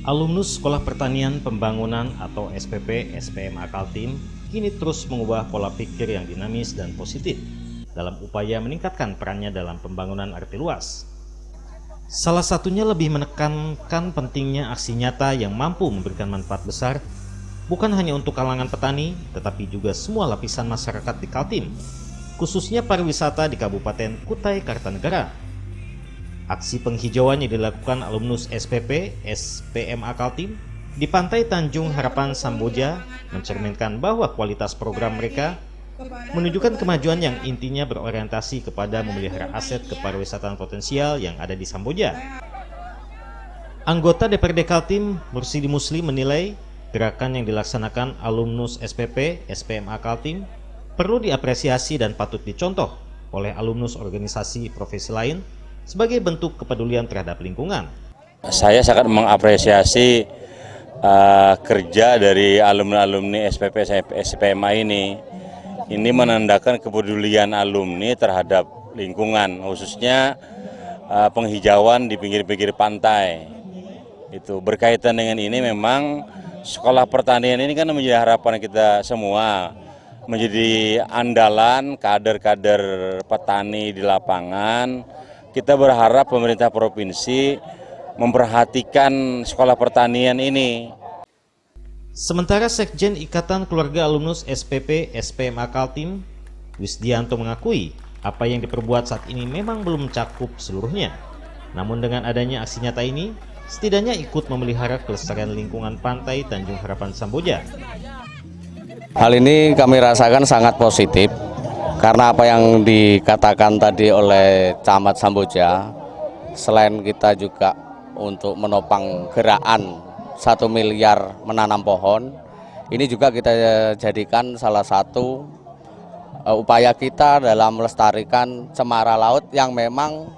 Alumnus Sekolah Pertanian Pembangunan atau SPP SPMA Kaltim kini terus mengubah pola pikir yang dinamis dan positif dalam upaya meningkatkan perannya dalam pembangunan arti luas. Salah satunya lebih menekankan pentingnya aksi nyata yang mampu memberikan manfaat besar bukan hanya untuk kalangan petani, tetapi juga semua lapisan masyarakat di Kaltim, khususnya pariwisata di Kabupaten Kutai Kartanegara. Aksi penghijauan yang dilakukan alumnus SPP SPMA Kaltim di Pantai Tanjung Harapan Samboja mencerminkan bahwa kualitas program mereka menunjukkan kemajuan yang intinya berorientasi kepada memelihara aset kepariwisataan potensial yang ada di Samboja. Anggota DPRD Kaltim, Mursidi Musli, menilai gerakan yang dilaksanakan alumnus SPP SPMA Kaltim perlu diapresiasi dan patut dicontoh oleh alumnus organisasi profesi lain sebagai bentuk kepedulian terhadap lingkungan. Saya sangat mengapresiasi kerja dari alumni-alumni SPP SPMA ini. Ini menandakan kepedulian alumni terhadap lingkungan, khususnya penghijauan di pinggir-pinggir pantai. Itu berkaitan dengan ini memang sekolah pertanian ini kan menjadi harapan kita semua, menjadi andalan kader-kader petani di lapangan. Kita berharap pemerintah provinsi memperhatikan sekolah pertanian ini. Sementara Sekjen Ikatan Keluarga Alumnus SPP SPMA Kaltim, Wisdianto, mengakui apa yang diperbuat saat ini memang belum mencakup seluruhnya. Namun dengan adanya aksi nyata ini, setidaknya ikut memelihara kelestarian lingkungan pantai Tanjung Harapan Samboja. Hal ini kami rasakan sangat positif. Karena apa yang dikatakan tadi oleh Camat Samboja, selain kita juga untuk menopang gerakan 1 miliar menanam pohon, ini juga kita jadikan salah satu upaya kita dalam melestarikan cemara laut yang memang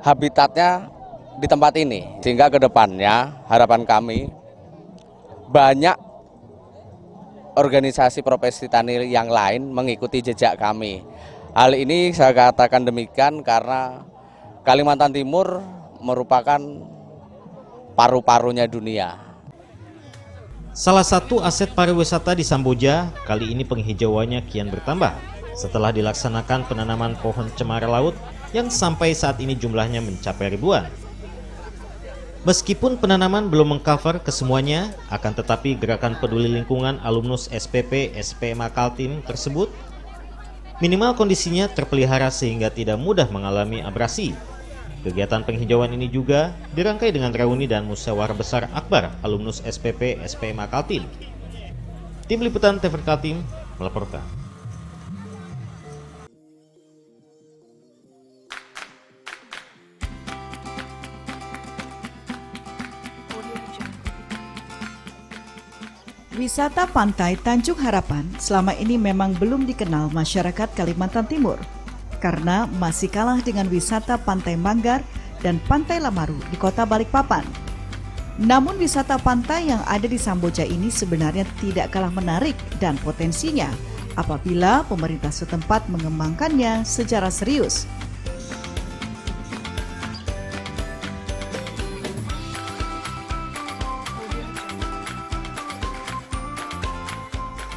habitatnya di tempat ini. Sehingga ke depannya harapan kami banyak organisasi profesi tani yang lain mengikuti jejak kami. Hal ini saya katakan demikian karena Kalimantan Timur merupakan paru-parunya dunia. Salah satu aset pariwisata di Samboja, kali ini penghijauannya kian bertambah setelah dilaksanakan penanaman pohon cemara laut yang sampai saat ini jumlahnya mencapai ribuan. Meskipun penanaman belum mengcover kesemuanya, akan tetapi gerakan peduli lingkungan alumnus SPP SPMA Kaltim tersebut minimal kondisinya terpelihara sehingga tidak mudah mengalami abrasi. Kegiatan penghijauan ini juga dirangkai dengan reuni dan musyawarah besar akbar alumnus SPP SPMA Kaltim. Tim Liputan TV Kaltim melaporkan. Wisata Pantai Tanjung Harapan selama ini memang belum dikenal masyarakat Kalimantan Timur karena masih kalah dengan wisata Pantai Manggar dan Pantai Lamaru di kota Balikpapan. Namun wisata pantai yang ada di Samboja ini sebenarnya tidak kalah menarik dan potensinya apabila pemerintah setempat mengembangkannya secara serius.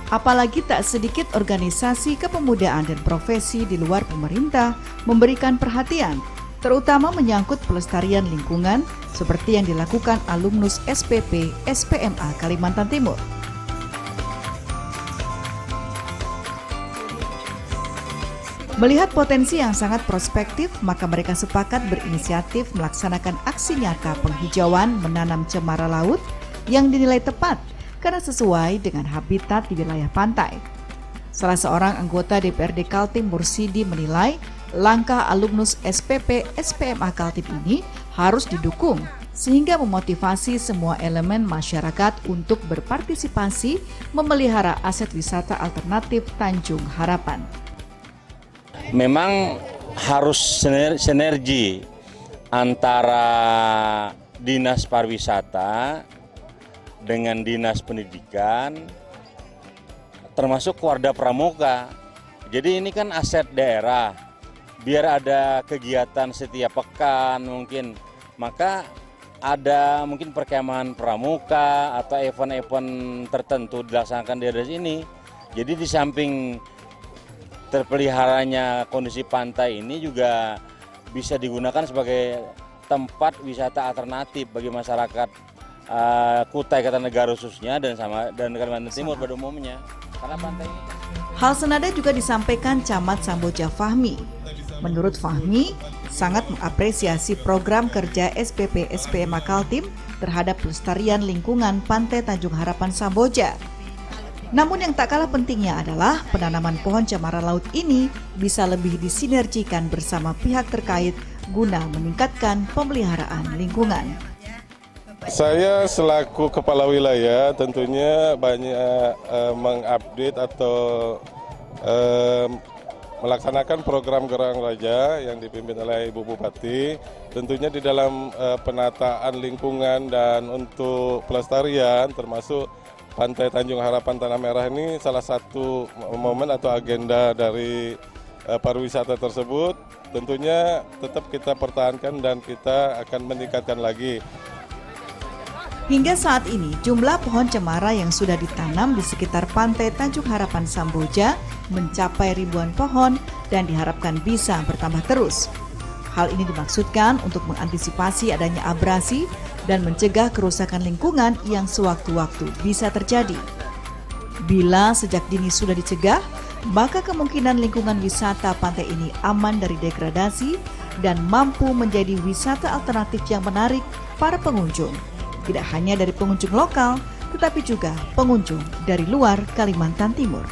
Apalagi tak sedikit organisasi kepemudaan dan profesi di luar pemerintah memberikan perhatian, terutama menyangkut pelestarian lingkungan seperti yang dilakukan alumnus SPP SPMA Kalimantan Timur. Melihat potensi yang sangat prospektif, maka mereka sepakat berinisiatif melaksanakan aksi nyata penghijauan menanam cemara laut yang dinilai tepat karena sesuai dengan habitat di wilayah pantai. Salah seorang anggota DPRD Kaltim, Mursidi, menilai langkah alumnus SPP SPMA Kaltim ini harus didukung sehingga memotivasi semua elemen masyarakat untuk berpartisipasi memelihara aset wisata alternatif Tanjung Harapan. Memang harus sinergi antara Dinas Pariwisata dengan Dinas Pendidikan, termasuk Warda Pramuka. Jadi ini kan aset daerah, biar ada kegiatan setiap pekan mungkin, maka ada mungkin perkemahan pramuka atau event-event tertentu dilaksanakan di daerah sini. Jadi di samping terpeliharanya kondisi pantai ini juga bisa digunakan sebagai tempat wisata alternatif bagi masyarakat Kutai Kartanegara khususnya dan Kalimantan Timur pada umumnya. Karena pantai ini. Hal senada juga disampaikan Camat Samboja Fahmi. Menurut Fahmi, sangat mengapresiasi program kerja SPP SPMA Kaltim terhadap pelestarian lingkungan Pantai Tanjung Harapan Samboja. Namun yang tak kalah pentingnya adalah penanaman pohon cemara laut ini bisa lebih disinergikan bersama pihak terkait guna meningkatkan pemeliharaan lingkungan. Saya selaku kepala wilayah tentunya banyak mengupdate atau melaksanakan program Gerang Raja yang dipimpin oleh Ibu Bupati. Tentunya di dalam penataan lingkungan dan untuk pelestarian termasuk Pantai Tanjung Harapan Tanah Merah ini salah satu momen atau agenda dari pariwisata tersebut. Tentunya tetap kita pertahankan dan kita akan meningkatkan lagi. Hingga saat ini, jumlah pohon cemara yang sudah ditanam di sekitar Pantai Tanjung Harapan Samboja mencapai ribuan pohon dan diharapkan bisa bertambah terus. Hal ini dimaksudkan untuk mengantisipasi adanya abrasi dan mencegah kerusakan lingkungan yang sewaktu-waktu bisa terjadi. Bila sejak dini sudah dicegah, maka kemungkinan lingkungan wisata pantai ini aman dari degradasi dan mampu menjadi wisata alternatif yang menarik para pengunjung. Tidak hanya dari pengunjung lokal, tetapi juga pengunjung dari luar Kalimantan Timur.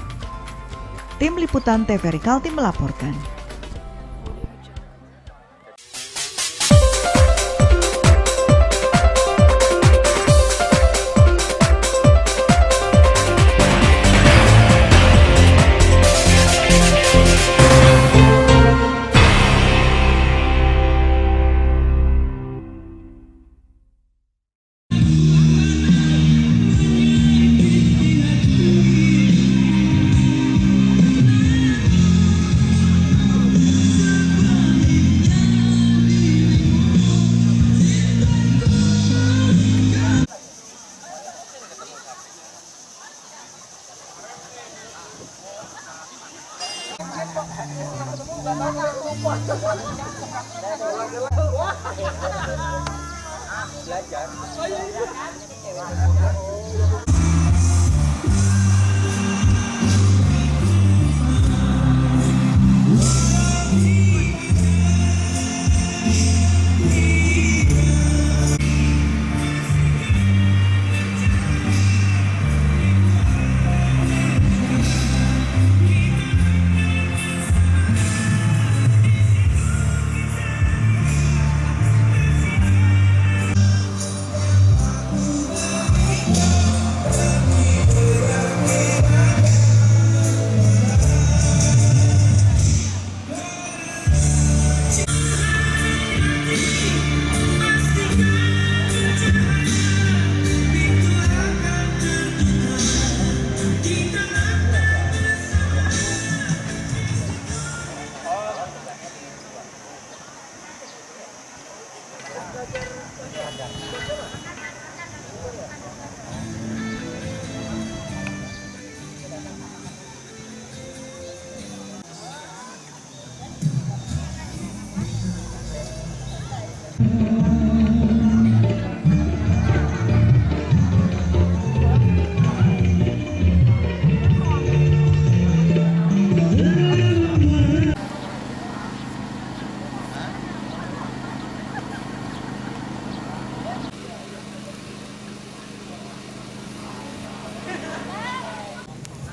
Tim Liputan TVRI Kaltim melaporkan.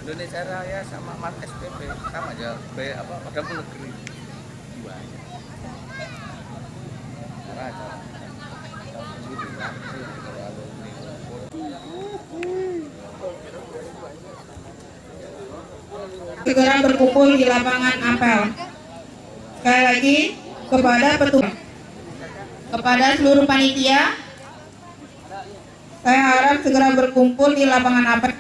Indonesia Raya sama Mat SPP sama aja, pada negeri dua. Segera berkumpul di lapangan apel. Sekali lagi kepada petugas, kepada seluruh panitia, saya harap segera berkumpul di lapangan apel.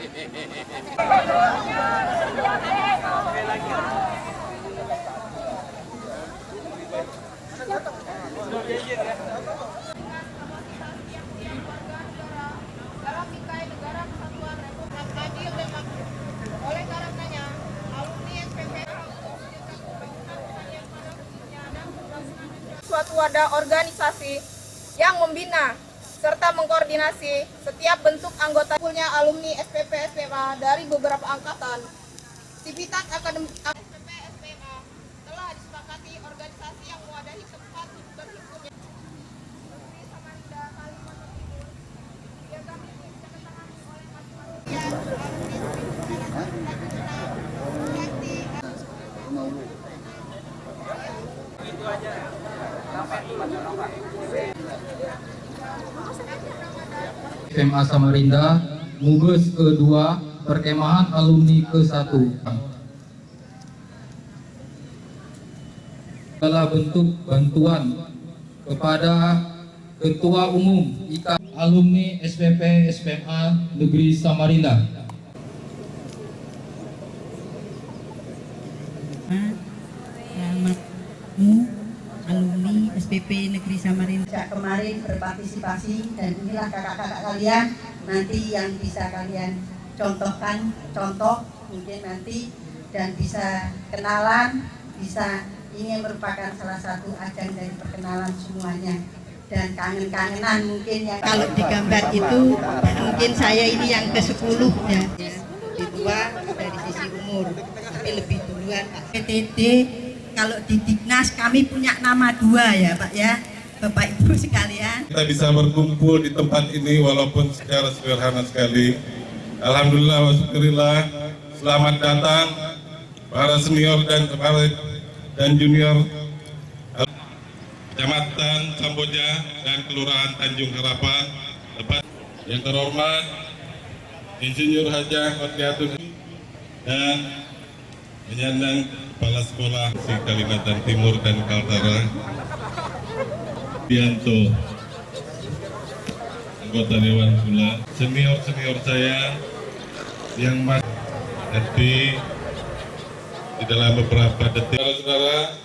suatu wadah organisasi yang membina serta mengkoordinasi setiap bentuk anggota alumni SPP SPMA dari beberapa angkatan. Sivitas akademik SPP SPMA telah disepakati organisasi yang mewadahi tempat berhimpunnya. Negeri Samarinda, Kalimantan Timur, yang kami ditandatangani oleh masing-masing SMA Samarinda, Mubes ke-2, Perkemahan Alumni ke-1. Segala bentuk bantuan kepada Ketua Umum IKA Alumni SPP SPMA Negeri Samarinda. Alumni SPP Negeri Samarinda. Sejak kemarin berpartisipasi dan inilah kakak-kakak kalian nanti yang bisa kalian contoh mungkin nanti dan bisa kenalan, bisa ini merupakan salah satu ajang dari perkenalan semuanya dan kangen-kangenan mungkin yang kalau digambar itu mungkin saya ini yang ke-10 ya. Lebih tua dari sisi umur tapi lebih duluan Pak. PTD kalau di Dignas kami punya nama 2 ya Pak ya, Bapak Ibu sekalian. Kita bisa berkumpul di tempat ini walaupun secara sederhana sekali. Alhamdulillah wa syukurillah. Selamat datang para senior dan junior Kecamatan Samboja dan Kelurahan Tanjung Harapan. Yang terhormat Insinyur Hajah Khotliatun dan menyandang Kepala Sekolah di Kalimantan Timur dan Kaltara, Bianto, anggota Dewan Pula, senior saya yang masih nanti di dalam beberapa detik. Saudara-saudara,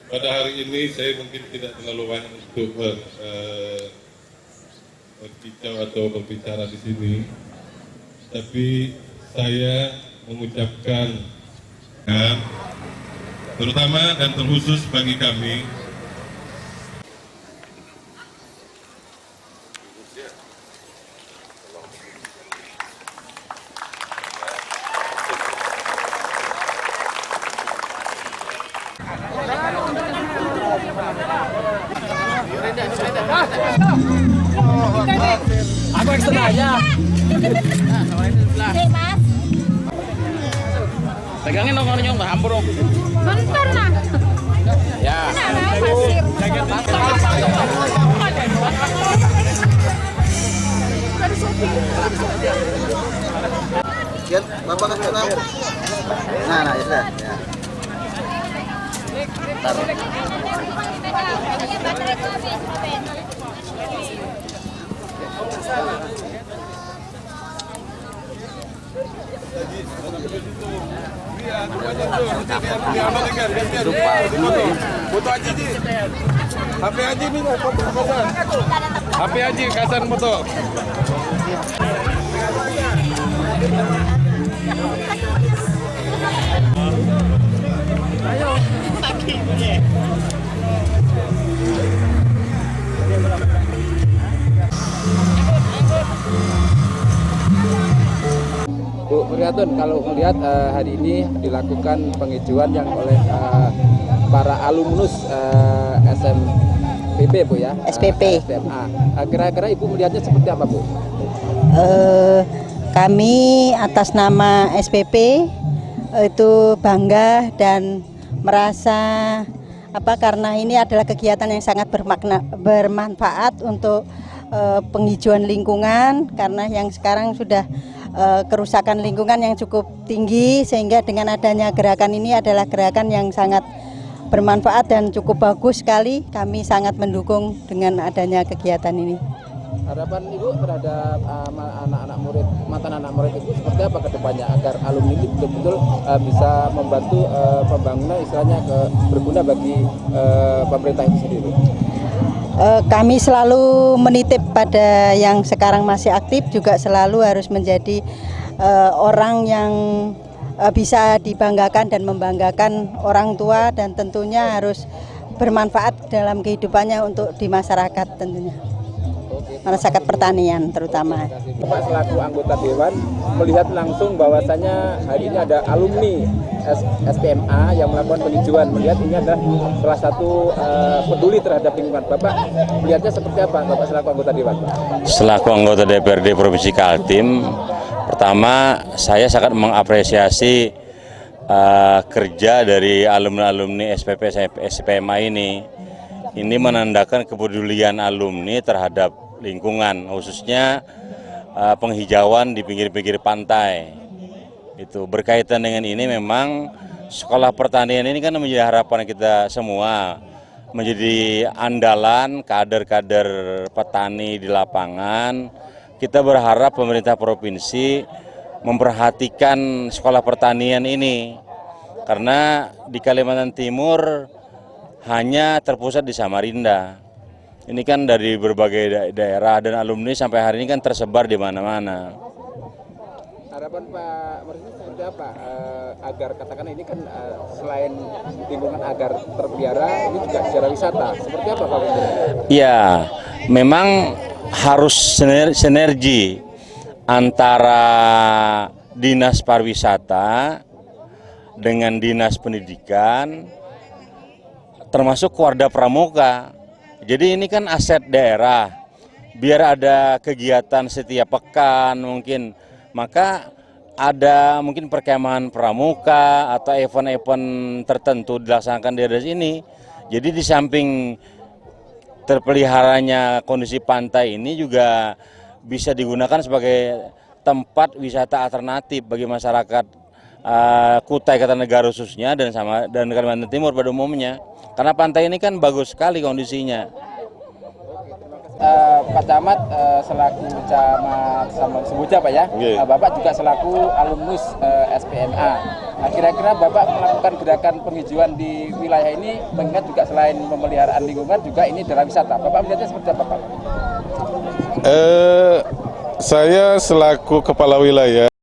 pada hari ini saya mungkin tidak terlalu banyak untuk berbicara atau berbicara di sini, tapi saya mengucapkan terutama dan terkhusus bagi kami aku ekstra aja. Pegangin dong orangnya, nggak hampur dong. bentar nah. Ya. Siap, Bapak kasih tahu. Nah, ya sudah. Ya. Foto aja Ji. HP aja nih foto kasan. HP aja kasan foto. Ayo. Bu Muriatun, kalau melihat hari ini dilakukan penghijauan yang oleh para alumnus SMPP Bu ya, SPP. SMA. Kira-kira Ibu melihatnya seperti apa Bu? Kami atas nama SPP itu bangga dan merasa karena ini adalah kegiatan yang sangat bermanfaat untuk penghijauan lingkungan, karena yang sekarang sudah kerusakan lingkungan yang cukup tinggi, sehingga dengan adanya gerakan ini adalah gerakan yang sangat bermanfaat dan cukup bagus sekali. Kami sangat mendukung dengan adanya kegiatan ini. Harapan Ibu terhadap anak-anak murid, mantan anak murid Ibu seperti apa ke depannya agar alumni ini betul-betul bisa membantu pembangunan istilahnya berguna bagi pemerintah itu sendiri? Kami selalu menitip pada yang sekarang masih aktif, juga selalu harus menjadi orang yang bisa dibanggakan dan membanggakan orang tua, dan tentunya harus bermanfaat dalam kehidupannya untuk di masyarakat tentunya. Masyarakat pertanian terutama. Bapak selaku anggota Dewan melihat langsung bahwasannya hari ini ada alumni SPMA yang melakukan penghijauan, melihat ini adalah salah satu peduli terhadap lingkungan. Bapak melihatnya seperti apa, Bapak selaku anggota Dewan? Selaku anggota DPRD Provinsi Kaltim, pertama saya sangat mengapresiasi kerja dari alumni SPP SPMA ini. Ini menandakan kepedulian alumni terhadap lingkungan, khususnya penghijauan di pinggir-pinggir pantai. Itu berkaitan dengan ini, memang sekolah pertanian ini kan menjadi harapan kita semua, menjadi andalan kader-kader petani di lapangan. Kita berharap pemerintah provinsi memperhatikan sekolah pertanian ini, karena di Kalimantan Timur hanya terpusat di Samarinda. Ini kan dari berbagai daerah dan alumni sampai hari ini kan tersebar di mana-mana. Harapan Pak Mersini seperti apa agar katakan ini kan selain lingkungan agar terpelihara, ini juga secara wisata. Seperti apa Pak Mersini? Ya, memang harus sinergi antara Dinas Pariwisata dengan Dinas Pendidikan, termasuk Warda Pramuka. Jadi ini kan aset daerah, biar ada kegiatan setiap pekan mungkin, maka ada mungkin perkemahan pramuka atau event-event tertentu dilaksanakan di daerah sini. Jadi di samping terpeliharanya kondisi pantai ini juga bisa digunakan sebagai tempat wisata alternatif bagi masyarakat Kutai Kartanegara khususnya dan Kalimantan Timur pada umumnya. Karena pantai ini kan bagus sekali kondisinya. Pak Camat selaku Camat Samboja Pak ya, Bapak juga selaku alumnus SPMA. Nah, kira-kira Bapak melakukan gerakan penghijauan di wilayah ini, mengingat juga selain pemeliharaan lingkungan juga ini adalah wisata. Bapak melihatnya seperti apa Pak? Saya selaku kepala wilayah